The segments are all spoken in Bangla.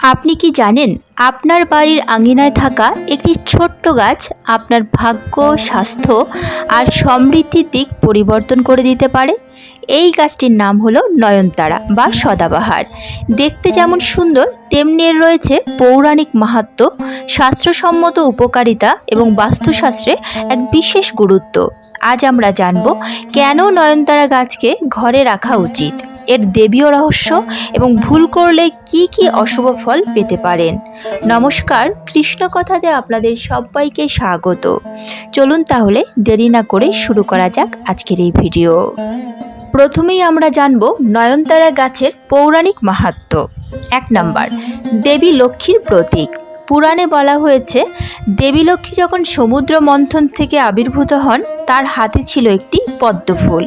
আপনি কি জানেন আপনার বাড়ির আঙিনায় থাকা একটি ছোট্ট গাছ আপনার ভাগ্য, স্বাস্থ্য আর সমৃদ্ধির দিক পরিবর্তন করে দিতে পারে? এই গাছটির নাম হলো নয়নতারা বা সদাবাহার। দেখতে যেমন সুন্দর তেমনি এর রয়েছে পৌরাণিক মাহাত্ম্য, শাস্ত্রসম্মত উপকারিতা এবং বাস্তুশাস্ত্রে এক বিশেষ গুরুত্ব। আজ আমরা জানব কেন নয়নতারা গাছকে ঘরে রাখা উচিত, এর দেবীয় রহস্য এবং ভুল করলে কি কি অশুভ ফল পেতে পারেন। নমস্কার, কৃষ্ণ কথাতে আপনাদের সবাইকে স্বাগত। চলুন তাহলে দেরি না করে শুরু করা যাক আজকের এই ভিডিও। প্রথমেই আমরা জানব নয়নতারা গাছের পৌরাণিক মাহাত্ম্য। 1 নাম্বার, দেবী লক্ষ্মীর প্রতীক। পুরাণে বলা হয়েছে দেবী লক্ষ্মী যখন সমুদ্র মন্থন থেকে আবির্ভূত হন তার হাতে ছিল একটি পদ্ম ফুল।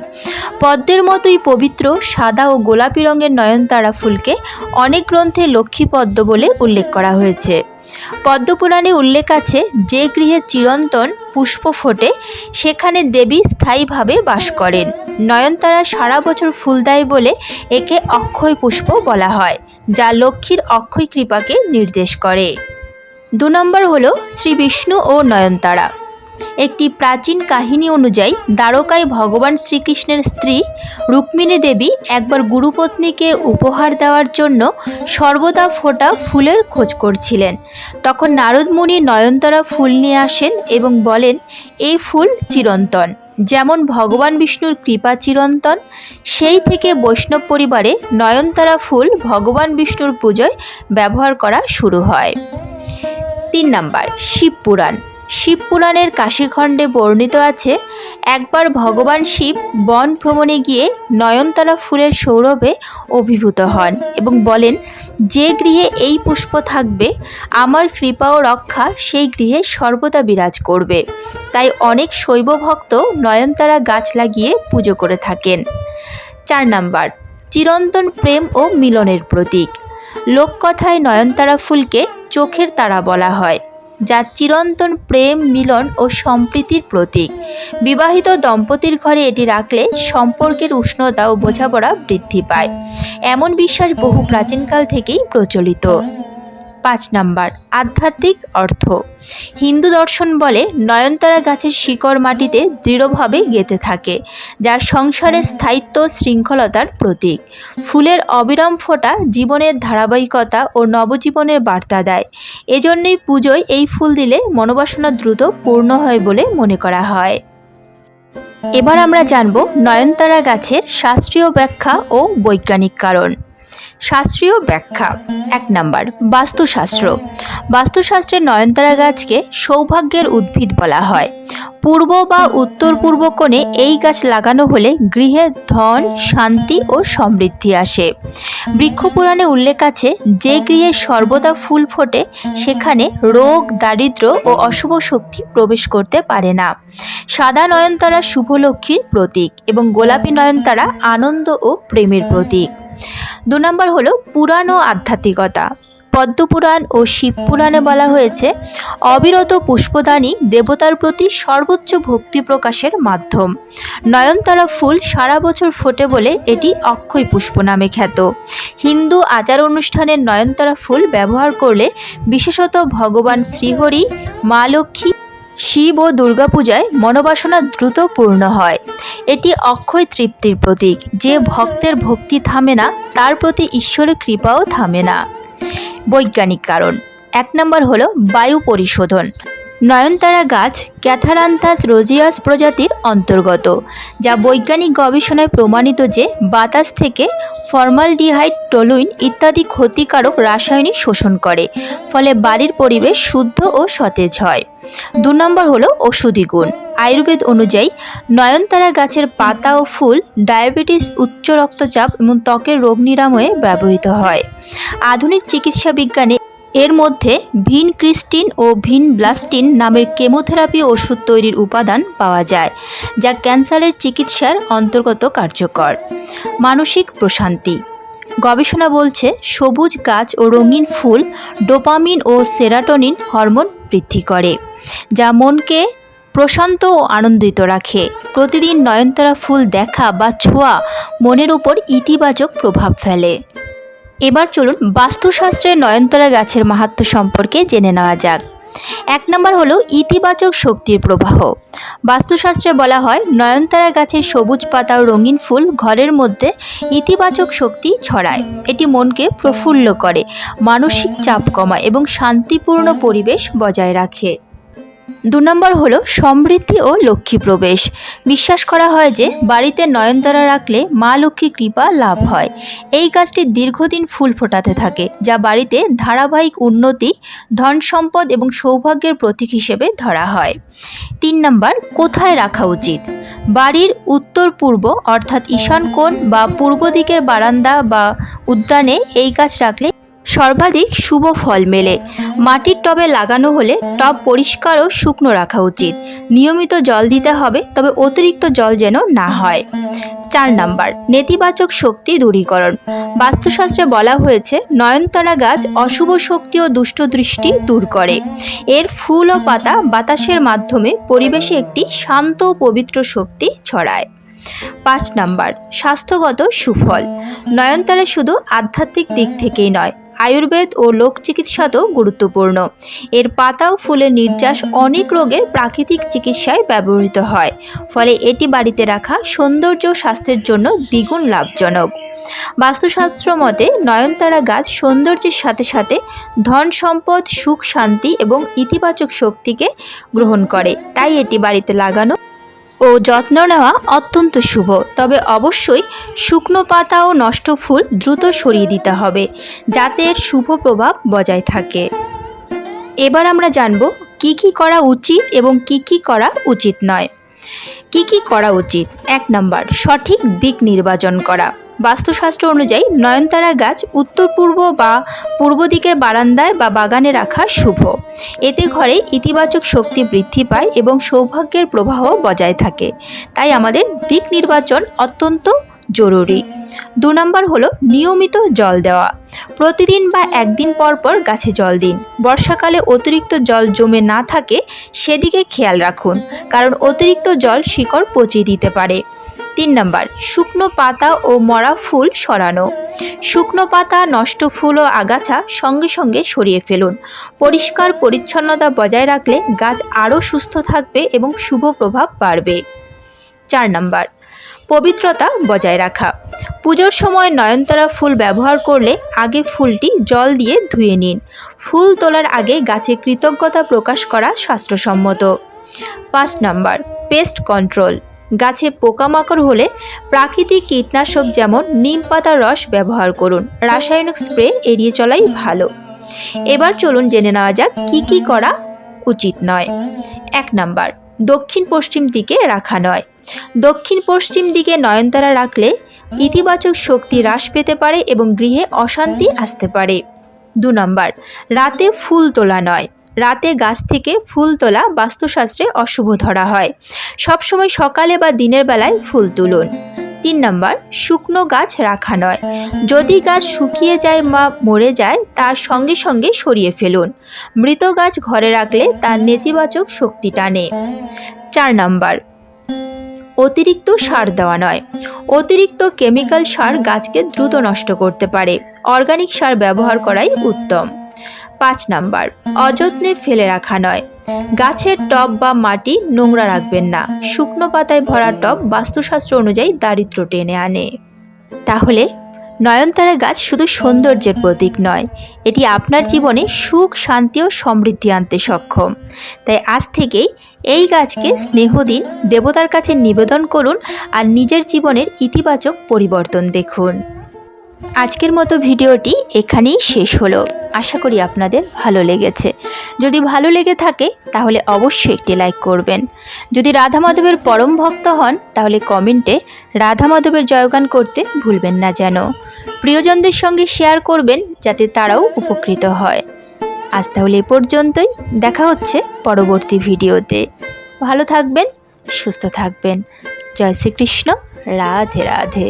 পদ্মের মতোই পবিত্র সাদা ও গোলাপি রঙের নয়নতারা ফুলকে অনেক গ্রন্থে লক্ষ্মী পদ্ম বলে উল্লেখ করা হয়েছে। পদ্মপুরাণে উল্লেখ আছে যে গৃহে চিরন্তন পুষ্প ফোটে সেখানে দেবী স্থায়ীভাবে বাস করেন। নয়নতারা সারা বছর ফুল দেয় বলে একে অক্ষয় পুষ্প বলা হয়, যা লক্ষ্মীর অক্ষয় কৃপাকে নির্দেশ করে। 2 নম্বর হলো শ্রী বিষ্ণু ও নয়নতারা। একটি প্রাচীন কাহিনী অনুযায়ী দ্বারকায় ভগবান শ্রীকৃষ্ণের স্ত্রী রুক্মিণী দেবী একবার গুরুপত্নীকে উপহার দেওয়ার জন্য সর্বদা ফোটা ফুলের খোঁজ করছিলেন। তখন নারদ মুনি নয়নতারা ফুল নিয়ে আসেন এবং বলেন, এই ফুল চিরন্তন, যেমন ভগবান বিষ্ণুর কৃপা চিরন্তন। সেই থেকে বৈষ্ণব পরিবারে নয়নতারা ফুল ভগবান বিষ্ণুর পুজোয় ব্যবহার করা শুরু হয়। 3 নাম্বার, শিবপুরাণ। শিবপুরাণের কাশীখণ্ডে বর্ণিত আছে একবার ভগবান শিব বন ভ্রমণে গিয়ে নয়নতারা ফুলের সৌরভে অভিভূত হন এবং বলেন, যে গৃহে এই পুষ্প থাকবে আমার কৃপা ও রক্ষা সেই গৃহে সর্বদা বিরাজ করবে। তাই অনেক শৈব ভক্ত নয়নতারা গাছ লাগিয়ে পুজো করে থাকেন। 4 নাম্বার, চিরন্তন প্রেম ও মিলনের প্রতীক। লোককথায় নয়নতারা ফুলকে চোখের তারা বলা হয়, যা চিরন্তন প্রেম, মিলন ও সম্প্রীতির প্রতীক। বিবাহিত দম্পতির ঘরে এটি রাখলে সম্পর্কের উষ্ণতা ও বোঝাপড়া বৃদ্ধি পায়, এমন বিশ্বাস বহু প্রাচীনকাল থেকেই প্রচলিত। 5 নাম্বার, আধ্যাত্মিক অর্থ। হিন্দু দর্শন বলে নয়নতারা গাছের শিকড় মাটিতে দৃঢ়ভাবে গেঁথে থাকে, যা সংসারের স্থায়িত্ব, শৃঙ্খলতার প্রতীক। ফুলের অবিরাম ফোঁটা জীবনের ধারাবাহিকতা ও নবজীবনের বার্তা দেয়। এজন্যই পুজোয় এই ফুল দিলে মনোবাসনা দ্রুত পূর্ণ হয় বলে মনে করা হয়। এবার আমরা জানব নয়নতারা গাছের শাস্ত্রীয় ব্যাখ্যা ও বৈজ্ঞানিক কারণ। শাস্ত্রীয় ব্যাখ্যা। 1 নাম্বার, বাস্তুশাস্ত্র। বাস্তুশাস্ত্রে নয়নতারা গাছকে সৌভাগ্যের উদ্ভিদ বলা হয়। পূর্ব বা উত্তর পূর্ব কোণে এই গাছ লাগানো হলে গৃহে ধন, শান্তি ও সমৃদ্ধি আসে। বৃক্ষপুরাণে উল্লেখ আছে যে গৃহে সর্বদা ফুল ফোটে সেখানে রোগ, দারিদ্র্য ও অশুভ শক্তি প্রবেশ করতে পারে না। সাদা নয়নতারা শুভ লক্ষ্মীর প্রতীক এবং গোলাপি নয়নতারা আনন্দ ও প্রেমের প্রতীক। 2 নম্বর হলো পুরাণ ও আধ্যাত্মিকতা। পদ্মপুরাণ ও শিবপুরাণে বলা হয়েছে অবিরত পুষ্পদানী দেবতার প্রতি সর্বোচ্চ ভক্তি প্রকাশের মাধ্যম। নয়নতারা ফুল সারা বছর ফোটে বলে এটি অক্ষয় পুষ্প নামে খ্যাত। হিন্দু আচার অনুষ্ঠানে নয়নতারা ফুল ব্যবহার করলে বিশেষত ভগবান শ্রীহরি, মা লক্ষ্মী, শিব ও দুর্গাপূজায় মনোবাসনা দ্রুত পূর্ণ হয়। এটি অক্ষয় তৃপ্তির প্রতীক। যে ভক্তের ভক্তি থামে না তার প্রতি ঈশ্বরের কৃপাও থামে না। বৈজ্ঞানিক কারণ। 1 নম্বর হলো বায়ু পরিশোধন। নয়নতারা গাছ ক্যাথারান্থাস রোজিয়াস প্রজাতির অন্তর্গত, যা বৈজ্ঞানিক গবেষণায় প্রমাণিত যে বাতাস থেকে ফর্মালডিহাইড, টলুইন ইত্যাদি ক্ষতিকারক রাসায়নিক শোষণ করে, ফলে বাড়ির পরিবেশ শুদ্ধ ও সতেজ হয়। 2 নম্বর হলো ওষুধি গুণ। আয়ুর্বেদ অনুযায়ী নয়নতারা গাছের পাতা ও ফুল ডায়াবেটিস, উচ্চ রক্তচাপ এবং ত্বকের রোগ নিরাময়ে ব্যবহৃত হয়। আধুনিক চিকিৎসা বিজ্ঞানে এর মধ্যে ভিনক্রিস্টিন ও ভিনব্লাস্টিন নামের কেমোথেরাপি ওষুধ তৈরির উপাদান পাওয়া যায়, যা ক্যান্সারের চিকিৎসার অন্তর্গত কার্যকর। মানসিক প্রশান্তি। গবেষণা বলছে সবুজ গাছ ও রঙিন ফুল ডোপামিন ও সেরাটোনিন হরমোন বৃদ্ধি করে, যা মনকে প্রশান্ত ও আনন্দিত রাখে। প্রতিদিন নয়নতারা ফুল দেখা বা ছোঁয়া মনের উপর ইতিবাচক প্রভাব ফেলে। এবার চলুন বাস্তুশাস্ত্রের নয়নতারা গাছের মাহাত্ম্য সম্পর্কে জেনে নেওয়া যাক। 1 নম্বর হলো ইতিবাচক শক্তির প্রবাহ। বাস্তুশাস্ত্রে বলা হয় নয়নতারা গাছের সবুজ পাতা ও রঙিন ফুল ঘরের মধ্যে ইতিবাচক শক্তি ছড়ায়। এটি মনকে প্রফুল্ল করে, মানসিক চাপ কমায় এবং শান্তিপূর্ণ পরিবেশ বজায় রাখে। 2 নম্বর হলো সমৃদ্ধি ও লক্ষ্মী প্রবেশ। বিশ্বাস করা হয় যে বাড়িতে নয়নতারা রাখলে মা লক্ষ্মীর কৃপা লাভ হয়। এই গাছটি দীর্ঘদিন ফুল ফোটাতে থাকে, যা বাড়িতে ধারাবাহিক উন্নতি, ধন সম্পদ এবং সৌভাগ্যের প্রতীক হিসেবে ধরা হয়। 3 নম্বর, কোথায় রাখা উচিত? বাড়ির উত্তর পূর্ব অর্থাৎ ঈশান কোণ বা পূর্ব দিকের বারান্দা বা উদ্যানে এই গাছ রাখলে সর্বাধিক শুভ ফল মেলে। মাটির টবে লাগানো হলে টব পরিষ্কার ও শুকনো রাখা উচিত। নিয়মিত জল দিতে হবে, তবে অতিরিক্ত জল যেন না হয়। 4 নম্বর, নেতিবাচক শক্তি দূরীকরণ। বাস্তুশাস্ত্রে বলা হয়েছে নয়নতারা গাছ অশুভ শক্তি ও দুষ্ট দৃষ্টি দূর করে। এর ফুল ও পাতা বাতাসের মাধ্যমে পরিবেশে একটি শান্ত ও পবিত্র শক্তি ছড়ায়। 5 নম্বর, স্বাস্থ্যগত সুফল। নয়নতারা শুধু আধ্যাত্মিক দিক থেকেই নয়, আয়ুর্বেদ ও লোক চিকিৎসাতেও গুরুত্বপূর্ণ। এর পাতা ও ফুলের নির্যাস অনেক রোগের প্রাকৃতিক চিকিৎসায় ব্যবহৃত হয়। ফলে এটি বাড়িতে রাখা সৌন্দর্য ও স্বাস্থ্যের জন্য দ্বিগুণ লাভজনক। বাস্তুশাস্ত্র মতে নয়নতারা গাছ সৌন্দর্যের সাথে সাথে ধন সম্পদ, সুখ শান্তি এবং ইতিবাচক শক্তিকে গ্রহণ করে। তাই এটি বাড়িতে লাগানো ও যত্ন নেওয়া অত্যন্ত শুভ। তবে অবশ্যই শুকনো পাতা ও নষ্ট ফুল দ্রুত সরিয়ে দিতে হবে, যাতে এর শুভ প্রভাব বজায় থাকে। এবার আমরা জানব কি কি করা উচিত এবং কি কি করা উচিত নয়। কি কি করা উচিত? 1 নম্বর, সঠিক দিক নির্বাচন করা। বাস্তুশাস্ত্র অনুযায়ী নয়নতারা গাছ উত্তর পূর্ব বা পূর্ব দিকের বারান্দায় বা বাগানে রাখা শুভ। এতে ঘরে ইতিবাচক শক্তি বৃদ্ধি পায় এবং সৌভাগ্যের প্রবাহ বজায় থাকে। তাই আমাদের দিক নির্বাচন অত্যন্ত জরুরি। 2 নম্বর হলো নিয়মিত জল দেওয়া। প্রতিদিন বা একদিন পর পর গাছে জল দিন। বর্ষাকালে অতিরিক্ত জল জমে না থাকে সেদিকে খেয়াল রাখুন, কারণ অতিরিক্ত জল শিকড় পচিয়ে দিতে পারে। 3 নম্বর, শুকনো পাতা ও মরা ফুল সরানো। শুকনো পাতা, নষ্ট ফুল ও আগাছা সঙ্গে সঙ্গে সরিয়ে ফেলুন। পরিষ্কার পরিচ্ছন্নতা বজায় রাখলে গাছ আরও সুস্থ থাকবে এবং শুভ প্রভাব বাড়বে। 4 নম্বর, পবিত্রতা বজায় রাখা। পুজোর সময় নয়নতারা ফুল ব্যবহার করলে আগে ফুলটি জল দিয়ে ধুয়ে নিন। ফুল তোলার আগে গাছে কৃতজ্ঞতা প্রকাশ করা শাস্ত্রসম্মত। 5 নম্বর, পেস্ট কন্ট্রোল। গাছে পোকামাকড় হলে প্রাকৃতিক কীটনাশক যেমন নিম পাতার রস ব্যবহার করুন। রাসায়নিক স্প্রে এড়িয়ে চলাই ভালো। এবার চলুন জেনে নেওয়া যাক কি কি করা উচিত নয়। 1 নম্বর, দক্ষিণ পশ্চিম দিকে রাখা নয়। দক্ষিণ পশ্চিম দিকে নয়নতারা রাখলে ইতিবাচক শক্তি হ্রাস পেতে পারে এবং গৃহে অশান্তি আসতে পারে। 2 নম্বর, রাতে ফুল তোলা নয়। রাতে গাছ থেকে ফুল তোলা বাস্তুশাস্ত্রে অশুভ ধরা হয়। সবসময় সকালে বা দিনের বেলায় ফুল তুলুন। 3 নম্বর, শুকনো গাছ রাখা নয়। যদি গাছ শুকিয়ে যায় বা মরে যায় তার সঙ্গে সঙ্গে সরিয়ে ফেলুন। মৃত গাছ ঘরে রাখলে তার নেতিবাচক শক্তি টানে। 4 নম্বর, অতিরিক্ত সার দেওয়া নয়। অতিরিক্ত কেমিক্যাল সার গাছকে দ্রুত নষ্ট করতে পারে। অর্গানিক সার ব্যবহার করাই উত্তম। 5 নম্বর, অযত্নে ফেলে রাখা নয়। গাছের টব বা মাটি নোংরা রাখবেন না। শুকনো পাতায় ভরা টব বাস্তুশাস্ত্র অনুযায়ী দারিদ্র্য টেনে আনে। তাহলে নয়নতারা গাছ শুধু সৌন্দর্যের প্রতীক নয়, এটি আপনার জীবনে সুখ, শান্তি ও সমৃদ্ধি আনতে সক্ষম। তাই আজ থেকেই এই গাছকে স্নেহ দিন, দেবতার কাছে নিবেদন করুন আর নিজের জীবনের ইতিবাচক পরিবর্তন দেখুন। আজকের মতো ভিডিওটি এখানেই শেষ হলো। আশা করি আপনাদের ভালো লেগেছে। যদি ভালো লেগে থাকে তাহলে অবশ্যই একটি লাইক করবেন। যদি রাধা মাধবের পরম ভক্ত হন তাহলে কমেন্টে রাধা মাধবের জয়গান করতে ভুলবেন না যেন। প্রিয়জনদের সঙ্গে শেয়ার করবেন যাতে তারাও উপকৃত হয়। আজ তাহলে এ পর্যন্তই। দেখা হচ্ছে পরবর্তী ভিডিওতে। ভালো থাকবেন, সুস্থ থাকবেন। জয় শ্রীকৃষ্ণ। রাধে রাধে।